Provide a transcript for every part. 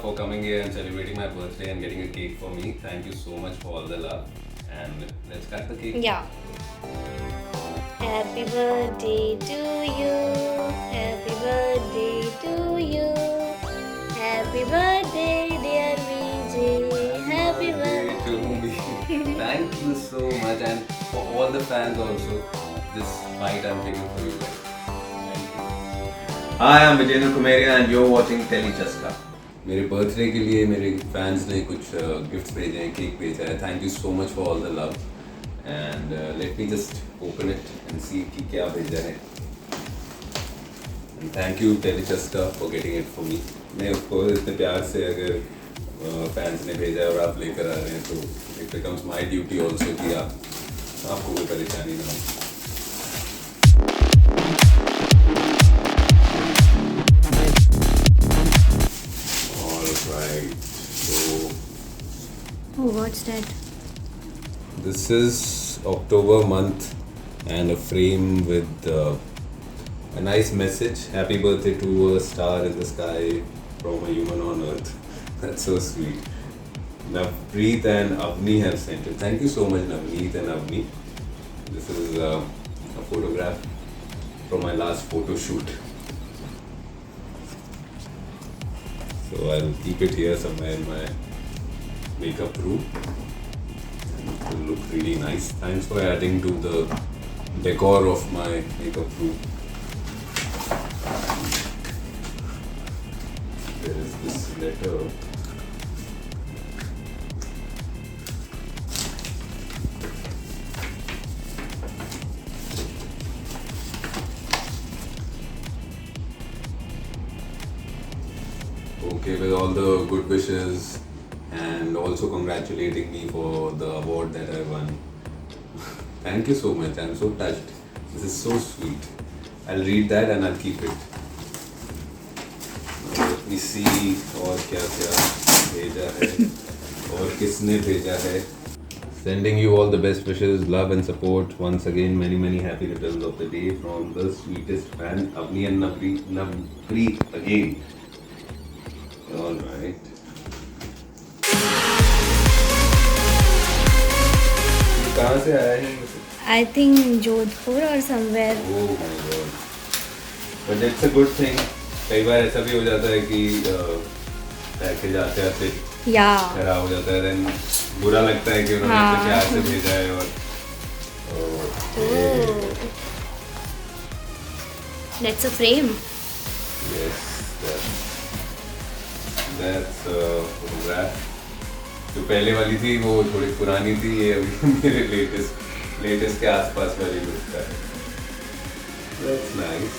for coming here and celebrating my birthday and getting a cake for me. Thank you so much for all the love. And let's cut the cake. Yeah. Happy birthday to you. Happy birthday to you. Happy birthday, dear Vijay. Happy birthday to me. Thank you so much, and for all the fans also. This bite I'm taking for you guys. Thank you. Hi, I'm Vijayendra Kumeria and you're watching tellychaska. मेरे birthday के लिए मेरे fans ने कुछ gifts भेजे हैं, cake भेजा है. Thank you so much for all the love and let me just open it and see कि क्या भेजा है. And thank you tellychaska for getting it for me. मैं उसको इतने प्यार से अगर फैंस ने भेजा है और आप लेकर आ रहे हैं तो it becomes my duty also कि आपको कोई परेशानी ना हो. Oh, what's that? This is October month and a frame with a nice message. Happy birthday to a star in the sky from a human on earth. That's so sweet. Navpreet and Avni have sent it. Thank you so much, Navneet and Avni. This is a photograph from my last photo shoot. So I'll keep it here somewhere in my makeup room. And it will look really nice. Thanks for adding to the decor of my makeup room. There is this letter. Okay, with all the good wishes and also congratulating me for the award that I won. Thank you so much. I'm so touched. This is so sweet. I'll read that and I'll keep it. Now let me see और क्या क्या भेजा है और किसने भेजा है. Sending you all the best wishes, love and support. Once again, many happy returns of the day from the sweetest fan, Avni and Navpreet again. All right. कहाँ से आया है? I think Jodhpur or somewhere. Oh my God. But it's a good thing. कई बार ऐसा भी हो जाता है कि पैकेज आते आते Yeah. खराब हो जाता है. Then बुरा लगता है कि उन्होंने इतने प्यार से भेजा है और That's a frame. yes, that's a photograph. जो पहले वाली थी वो थोड़ी पुरानी थी. ये अभी मेरे लेटेस्ट के आसपास वाली लुक का है. That's nice.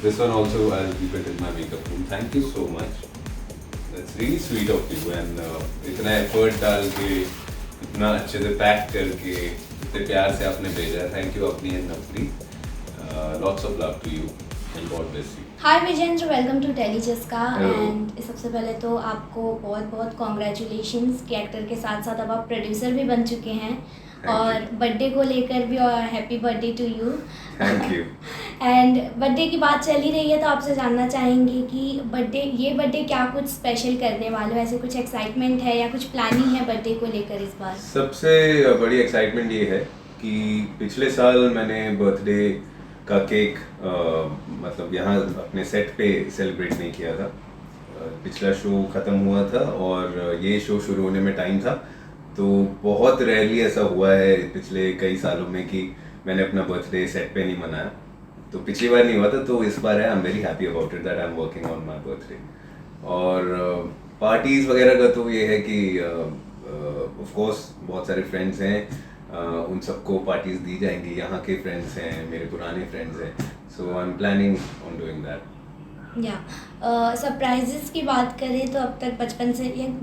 This one also I'll keep it in my makeup room. Thank you so much. That's really sweet of you and इतना एफर्ट डाल के इतना अच्छे से पैक करके इतने प्यार से आपने भेजा है. Thank you अपनी and अपनी. Lots of love to you and God bless you. Hi Vijendra, welcome to tellychaska. Hello. And सबसे पहले तो आपको बहुत बहुत कॉन्ग्रेचुलेशंस कि एक्टर के साथ साथ अब आप प्रोड्यूसर भी बन चुके हैं. और बर्थडे को लेकर भी और happy birthday to you. Thank you. And birthday की बात चल ही रही है तो आपसे जानना चाहेंगे कि ये बर्थडे क्या कुछ स्पेशल करने वाले हो? ऐसे कुछ एक्साइटमेंट है या कुछ प्लानिंग है बर्थडे को लेकर इस बार? सबसे बड़ी एक्साइटमेंट ये है कि पिछले साल मैंने बर्थडे का केक मतलब यहाँ अपने सेट पे सेलिब्रेट नहीं किया था. पिछला शो ख़त्म हुआ था और ये शो शुरू होने में टाइम था. तो बहुत रेयरली ऐसा हुआ है पिछले कई सालों में कि मैंने अपना बर्थडे सेट पे नहीं मनाया. तो पिछली बार नहीं हुआ था तो इस बार है. आई am very happy about it that I am working on my birthday. और पार्टीज़ वगैरह का तो ये है कि ऑफ कोर्स बहुत सारे फ्रेंड्स हैं. उन सबको पार्टीज दी जाएंगी. यहाँ के फ्रेंड्स हैं, मेरे पुराने फ्रेंड्स हैं. So I am planning on doing that. या सरप्राइजेस की बात करें तो अब तक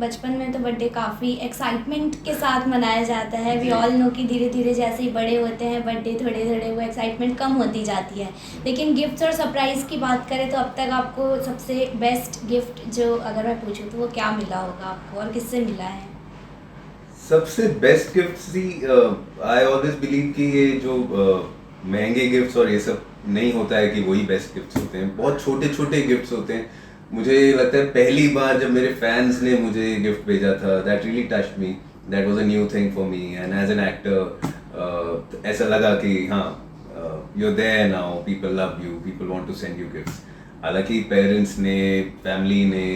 बचपन में तो बर्थडे काफ़ी एक्साइटमेंट के साथ मनाया जाता है. वी ऑल नो कि धीरे धीरे जैसे ही बड़े होते हैं बर्थडे थोड़े थोड़े वो एक्साइटमेंट कम होती जाती है. लेकिन गिफ्ट्स और सरप्राइज़ की बात करें तो अब तक आपको सबसे बेस्ट गिफ्ट जो अगर मैं पूछूँ तो वो क्या मिला होगा आपको और किससे मिला है? सबसे best gift he I always believe कि ये जो महंगे गिफ्ट्स और ये सब नहीं होता है कि वही बेस्ट गिफ्ट्स होते हैं. बहुत छोटे छोटे गिफ्ट्स होते हैं मुझे लगता है पहली बार जब मेरे फैंस ने मुझे गिफ्ट भेजा था, that really touched me, that was a new thing for me, and as an actor ऐसा लगा कि हाँ, you are there now, people love you, people want to send you gifts. हालांकि पेरेंट्स ने, फैमिली ने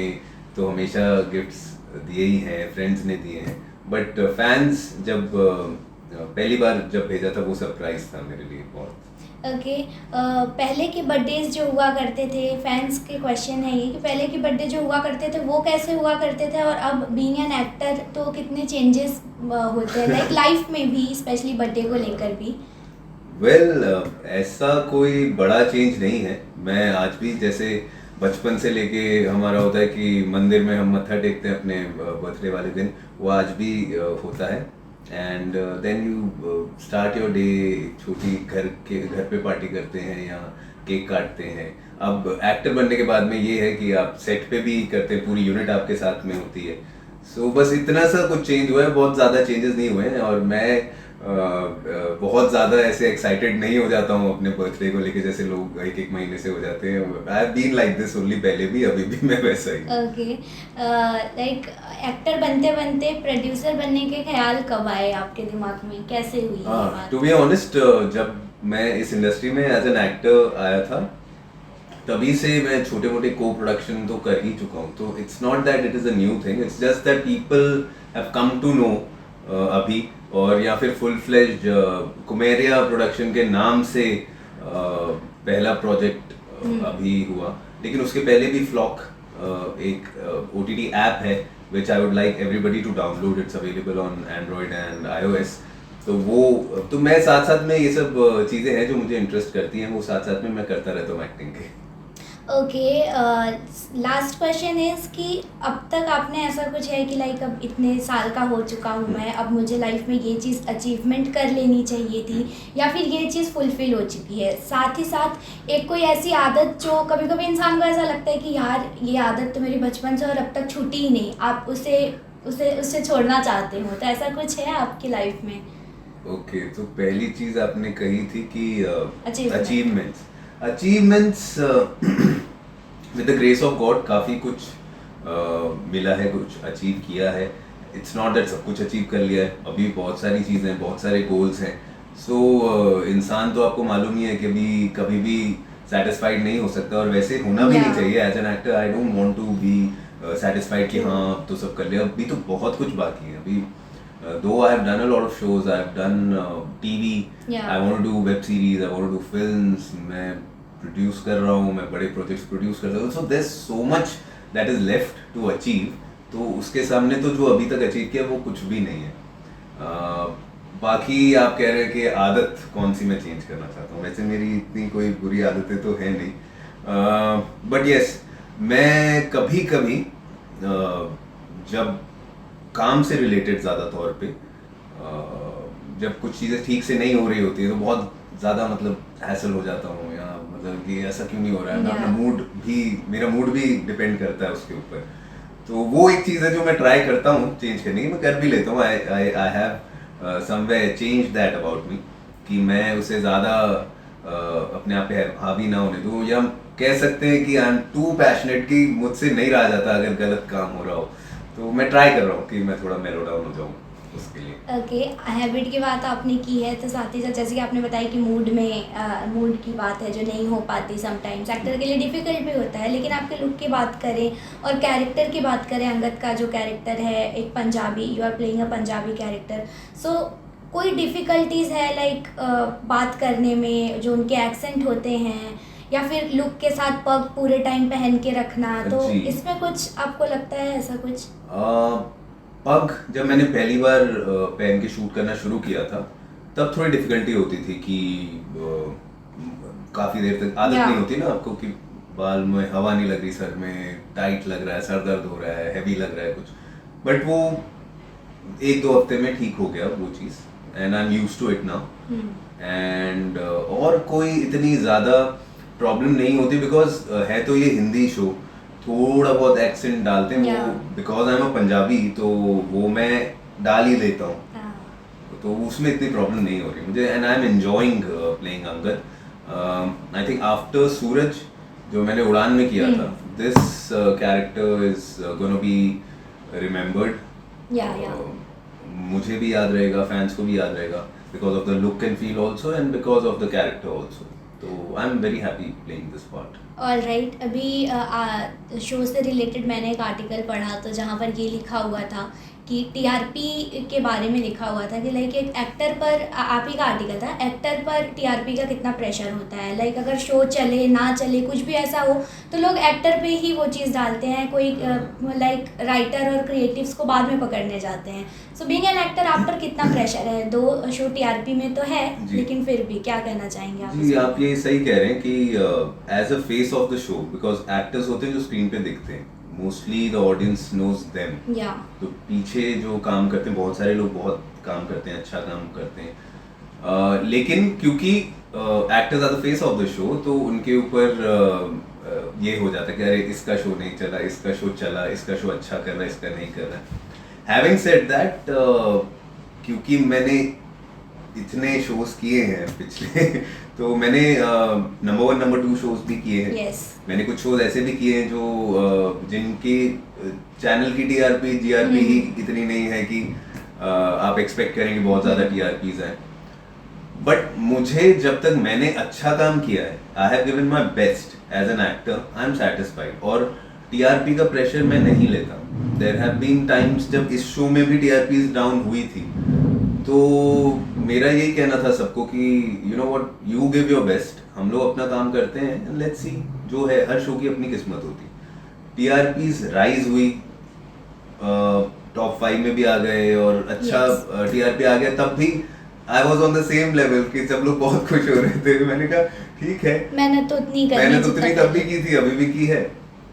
तो हमेशा गिफ्ट्स दिए ही हैं, फ्रेंड्स ने दिए हैं, बट फैंस जब पहली बार जब भेजा था वो सरप्राइज था मेरे लिए बहुत। ओके। पहले के बर्थडेज जो हुआ करते थे, फैंस के क्वेश्चन है ये कि पहले के बर्थडे जो हुआ करते थे वो कैसे हुआ करते थे, और अब बीइंग एन एक्टर तो कितने चेंजेस होते हैं लाइक लाइफ में भी, स्पेशली बर्थडे को लेकर भी। वेल ऐसा कोई बड़ा चेंज नहीं है। मैं आज भी जैसे बचपन से लेके हमारा होता है कि मंदिर में हम मत्था टेकते हैं अपने बर्थडे वाले दिन, वो आज भी होता है। And then you start your day, छोटी घर पे पार्टी करते हैं या केक काटते हैं। अब एक्टर बनने के बाद में ये है कि आप सेट पे भी करते हैं, पूरी यूनिट आपके साथ में होती है। सो बस इतना सा कुछ चेंज हुआ है, बहुत ज़्यादा चेंजेस नहीं हुए हैं। और मैं बहुत ज़्यादा ऐसे एक्साइटेड नहीं हो जाता हूँ अपने बर्थडे को लेके जैसे लोग एक एक महीने से हो जाते हैं। I have been like this only, पहले भी अभी भी मैं वैसा ही। ओके। लाइक एक्टर बनते बनते प्रोड्यूसर बनने के ख्याल कब आए आपके दिमाग में, कैसे हुई ये बात? टू बी ऑनेस्ट, जब मैं इस इंडस्ट्री में एज एन एक्टर आया था तभी से मैं छोटे मोटे को प्रोडक्शन तो कर ही चुका हूँ। तो it's not that it is a new thing, it's just that people have come to know अभी, और या फिर फुल फ्लेज्ड कुमेरिया प्रोडक्शन के नाम से पहला प्रोजेक्ट अभी हुआ। लेकिन उसके पहले भी फ्लॉक एक OTT ऐप है which I would like everybody to download. It's available on Android and iOS. तो वो, तो मैं साथ साथ में ये सब चीज़ें हैं जो मुझे इंटरेस्ट करती हैं, वो साथ साथ में मैं करता रहता हूँ एक्टिंग के। ओके। लास्ट क्वेश्चन इज़ कि अब तक आपने ऐसा कुछ है कि लाइक अब इतने साल का हो चुका हूँ मैं, अब मुझे लाइफ में ये चीज़ अचीवमेंट कर लेनी चाहिए थी, या फिर ये चीज़ फुलफिल हो चुकी है? साथ ही साथ एक कोई ऐसी आदत जो कभी कभी इंसान को ऐसा लगता है कि यार ये आदत तो मेरी बचपन से और अब तक छूटी ही नहीं, आप उसे उसे उससे छोड़ना चाहते हो, तो ऐसा कुछ है आपकी लाइफ में? ओके, तो पहली चीज़ आपने कही थी कि Achievement. Achievements with the grace of God काफ़ी कुछ मिला है, कुछ अचीव किया है। इट्स नॉट दैट सब कुछ अचीव कर लिया है, अभी बहुत सारी चीज़ें हैं, बहुत सारे गोल्स हैं। सो इंसान तो आपको मालूम ही है कि अभी कभी भी सेटिस्फाइड नहीं हो सकता, और वैसे होना भी नहीं चाहिए। As an actor I don't want to be satisfied कि हाँ अब तो सब कर लिया, अभी तो बहुत कुछ बाकी है। अभी though I have done a lot of shows, I have done TV, I want to do web series, I want to do films, मैं produce कर रहा हूँ, मैं बड़े projects produce कर रहा हूँ, so there's so much that is left to achieve। तो उसके सामने तो जो अभी तक अचीव किया वो कुछ भी नहीं है। बाकी आप कह रहे हैं कि आदत कौन सी मैं चेंज करना चाहता हूँ, वैसे मेरी इतनी कोई बुरी आदतें तो है नहीं, बट यस मैं कभी कभी जब काम से रिलेटेड ज़्यादा तौर पे जब कुछ चीज़ें ठीक से नहीं हो रही होती है तो बहुत ज़्यादा मतलब हैसल हो जाता हूँ, या मतलब कि ऐसा क्यों नहीं हो रहा है। मैं अपना मूड भी, मेरा मूड भी डिपेंड करता है उसके ऊपर। तो वो एक चीज़ है जो मैं ट्राई करता हूँ चेंज करने की, मैं कर भी लेता हूँ। I have somewhere change that about me, कि मैं उसे ज़्यादा अपने आप पे हावी ना होने दूँ, या कह सकते हैं कि आई एम टू पैशनेट कि मुझसे नहीं रहा जाता अगर गलत काम हो रहा हो। तो मैं ट्राई कर रहा हूँ कि मैं थोड़ा मेलो डाउन हो जाऊँ उसके लिए। ओके। हैबिट की बात आपने की है, तो साथ ही साथ जैसे कि आपने बताया कि मूड की बात है जो नहीं हो पाती समटाइम्स, एक्टर के लिए डिफ़िकल्ट भी होता है, लेकिन आपके लुक की बात करें और कैरेक्टर की बात करें, अंगद का जो कैरेक्टर है एक Punjabi, you are playing a Punjabi character, so कोई डिफ़िकल्टीज़ है लाइक बात करने में, जो उनके एक्सेंट होते हैं, या फिर लुक के साथ पग पूरे टाइम पहन के रखना, तो इसमें कुछ आपको लगता है ऐसा कुछ? पग जब मैंने पहली बार पहन के शूट करना शुरू किया था तब थोड़ी डिफिकल्टी होती थी कि काफ़ी देर तक आदत नहीं होती ना आपको, कि बाल में हवा नहीं लग रही, सर में टाइट लग रहा है, सर दर्द हो रहा है, हैवी लग रहा है कुछ। बट वो 1-2 हफ्ते में ठीक हो गया वो चीज़, and I am used to it now. And और कोई इतनी ज़्यादा प्रॉब्लम नहीं होती, बिकॉज है तो ये हिंदी शो, थोड़ा बहुत एक्सेंट डालते हैं वो, because I am a Punjabi तो वो मैं डाल ही लेता हूँ, तो उसमें इतनी प्रॉब्लम नहीं हो रही मुझे। And I am enjoying playing Angad. I think after Suraj जो मैंने उड़ान में किया था, this character is gonna be remembered. या मुझे भी याद रहेगा, फैंस को भी याद रहेगा, because of the look and feel also and because of the character also. तो I am very happy playing this part. Alright, अभी शो से रिलेटेड मैंने एक आर्टिकल पढ़ा तो जहाँ पर ये लिखा हुआ था कि टीआरपी के बारे में लिखा हुआ था कि लाइक एक एक्टर पर, आप ही का आर्टिकल था, एक्टर पर टीआरपी का कितना प्रेशर होता है। लाइक अगर शो चले ना चले कुछ भी ऐसा हो तो लोग एक्टर पे ही वो चीज़ डालते हैं, कोई लाइक राइटर और क्रिएटिव्स को बाद में पकड़ने जाते हैं। सो बीइंग एन एक्टर आप पर कितना प्रेशर है? दो शो टीआरपी में तो है लेकिन फिर भी क्या कहना चाहेंगे आप? जी, आप ये सही कह रहे हैं कि as a face of the show, because actors होते हैं जो स्क्रीन पे दिखते हैं, mostly the audience knows them. या तो पीछे जो काम करते हैं, बहुत सारे लोग बहुत काम करते हैं, अच्छा काम करते हैं, लेकिन क्योंकि actors are the face of the show तो उनके ऊपर ये हो जाता है कि अरे इसका शो नहीं चला, इसका शो चला, इसका शो अच्छा कर रहा है, इसका नहीं कर रहा है। हैविंग सेड दैट, क्योंकि मैंने इतने शोज किए हैं पिछले तो मैंने नंबर 1 नंबर 2 शोज भी किए हैं। यस, मैंने कुछ शोज ऐसे भी किए हैं जो जिनकी चैनल की टीआरपी जीआरपी ही इतनी नहीं है कि आप एक्सपेक्ट करें कि बहुत ज़्यादा टीआरपीज हैं। बट मुझे जब तक मैंने अच्छा काम किया है, I have given my best as an actor, I am satisfied. और टीआरपी का प्रेशर मैं नहीं लेता। देयर हैव बीन टाइम्स जब इस शो में भी टीआरपीज डाउन हुई थी, तो मेरा यही कहना था सबको कि you know what, you give your best, हम लोग अपना काम करते हैं, लेट्स सी, जो है हर शो की अपनी किस्मत होती। टीआरपीज राइज हुई, टॉप 5 में भी आ गए और अच्छा टीआरपी आ गया, तब भी I was on the same level कि सब लोग बहुत खुश हो रहे थे। मैंने कहा ठीक है, मैंने तो उतनी तब भी की थी, अभी भी की है,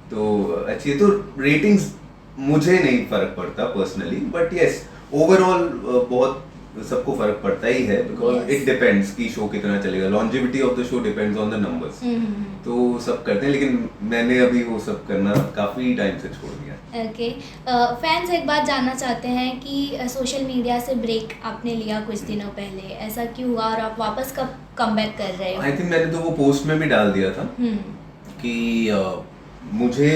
तो अच्छी है। तो रेटिंग्स मुझे नहीं फर्क पड़ता पर्सनली, बट यस ओवरऑल बहुत सबको फर्क पड़ता ही है, बिकॉज इट डिपेंड्स कि शो कितना चलेगा। Longevity of the show depends on the numbers. तो सब करते हैं, लेकिन मैंने अभी वो सब करना काफी टाइम से छोड़ दिया। ओके, फैंस एक बात जानना चाहते हैं कि सोशल मीडिया से ब्रेक आपने लिया कुछ दिनों पहले, ऐसा क्यों हुआ और आप वापस कब कमबैक कर रहे हो? आई थिंक मैंने तो वो पोस्ट में भी डाल दिया था कि मुझे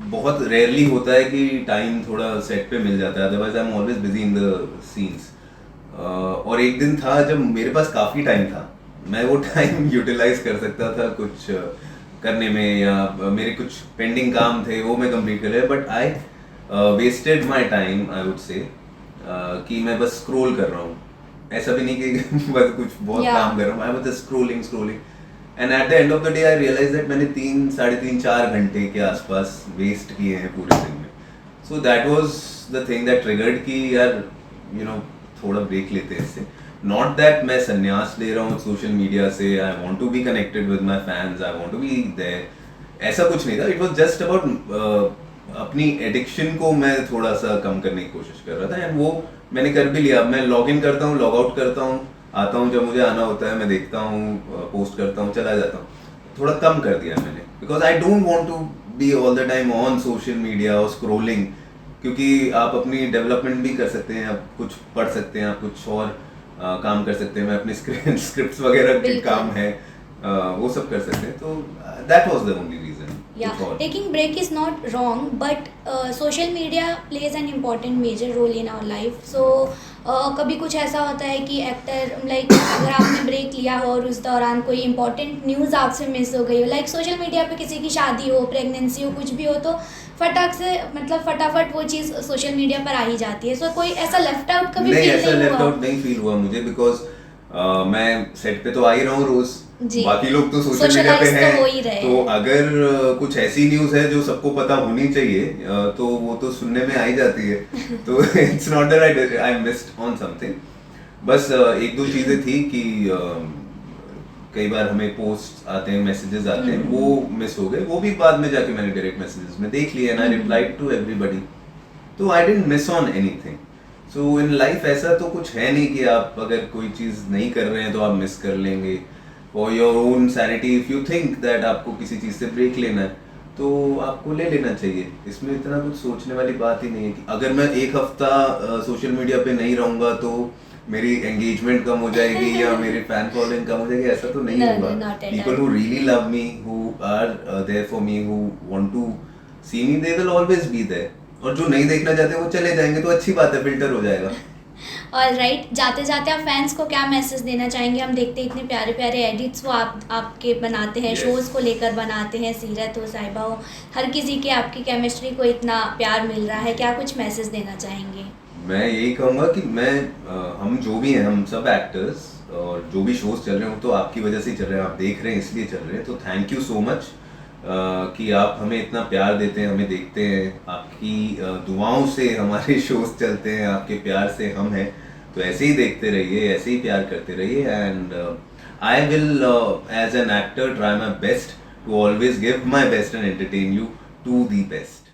बहुत रेयरली होता है कि टाइम थोड़ा सेट पे मिल जाता है, otherwise I am always busy in the scenes. और एक दिन था जब मेरे पास काफ़ी टाइम था, मैं वो टाइम यूटिलाइज कर सकता था कुछ करने में, या मेरे कुछ पेंडिंग काम थे वो मैं कंप्लीट कर लिया, but I wasted my time, I would say कि मैं बस स्क्रॉल कर रहा हूँ। ऐसा भी नहीं कि बस कुछ बहुत काम कर रहा हूँ, I was just scrolling and at the end of the day I realise that मैंने 3-4 घंटे के आसपास वेस्ट किए हैं पूरे दिन में। So that was the thing that triggered कि यार यू नो थोड़ा ब्रेक लेते हैं इससे। नॉट दैट मैं संन्यास ले रहा हूँ सोशल मीडिया से, I want to be connected with my fans, I want to be there, ऐसा कुछ नहीं था। इट वाज जस्ट अबाउट अपनी एडिक्शन को मैं थोड़ा सा कम करने की कोशिश कर रहा था, एंड वो मैंने कर भी लिया। मैं लॉग इन करता हूँ, लॉग आउट करता हूँ, आता हूँ जब मुझे आना होता है, मैं देखता हूँ, पोस्ट करता हूँ, चला जाता हूँ। थोड़ा कम कर दिया मैंने, because I don't want to be all the time on social media और स्क्रोलिंग, क्योंकि आप अपनी डेवलपमेंट भी कर सकते हैं, आप कुछ पढ़ सकते हैं, आप कुछ और काम कर सकते हैं। मैं अपने स्क्रिप्ट्स वगैरह के काम है, वो सब कर सकते हैं। तो that was the only reason. Taking break is not wrong, but social media plays an important major role in our life. So कभी कुछ ऐसा होता है कि एक्टर लाइक अगर आपने ब्रेक लिया हो और उस दौरान कोई इंपॉर्टेंट न्यूज़ आपसे मिस हो गई हो, लाइक सोशल मीडिया पे किसी की शादी हो, प्रेगनेंसी हो, कुछ भी हो, तो फटाफट वो चीज़ सोशल मीडिया पर आ ही जाती है। सो कोई ऐसा लेफ्ट आउट कभी नहीं, फील ऐसा नहीं लेफ्ट हुआ? आउट नहीं फील हुआ मुझे, बिकॉज मैं सेट पे तो आ ही रहा हूँ रोज, बाकी लोग तो सोशल मीडिया पे हैं, तो अगर कुछ ऐसी न्यूज़ है जो सबको पता होनी चाहिए तो वो तो सुनने में आ ही जाती है। तो it's not that I missed on something. बस एक दो चीज़ें थी कि कई बार हमें पोस्ट आते हैं, मैसेजेस आते हैं, वो मिस हो गए। वो भी बाद में जाके मैंने डायरेक्ट मैसेजेस में देख लिए, and I replied to everybody, तो I didn't miss on anything. So in life ऐसा तो कुछ है नहीं कि आप अगर कोई चीज़ नहीं कर रहे हैं तो आप मिस कर लेंगे। For your own sanity, if you think that आपको किसी चीज़ से ब्रेक लेना है तो आपको ले लेना चाहिए। इसमें इतना कुछ सोचने वाली बात ही नहीं है कि अगर मैं एक हफ्ता सोशल मीडिया पे नहीं रहूँगा तो मेरी एंगेजमेंट कम हो जाएगी या मेरे फैन फॉलोइंग कम हो जाएगी, ऐसा तो नहीं No, होगा. no, not at People all. who really love me, who are there for me, who want to see me, they will always be there. और जो नहीं देखना चाहते वो चले जाएंगे, तो अच्छी बात है, फिल्टर हो जाएगा. और राइट, जाते जाते आप फैंस को क्या मैसेज देना चाहेंगे? हम देखते हैं इतने प्यारे प्यारे एडिट्स वो आपके बनाते हैं, Yes. शोज़ को लेकर बनाते हैं, सीरत हो, साहिबा हो, हर किसी के आपकी केमिस्ट्री को इतना प्यार मिल रहा है, क्या कुछ मैसेज देना चाहेंगे? मैं यही कहूँगा कि हम जो भी हैं, हम सब एक्टर्स और जो भी शोज चल रहे हैं वो तो आपकी वजह से ही चल रहे हैं, आप देख रहे हैं इसलिए चल रहे हैं. तो थैंक यू सो मच कि आप हमें इतना प्यार देते हैं, हमें देखते हैं. आपकी दुआओं से हमारे शोज चलते हैं, आपके प्यार से हम हैं. तो ऐसे ही देखते रहिए, ऐसे ही प्यार करते रहिए. And I will as an actor try my best to always give my best and entertain you to the best.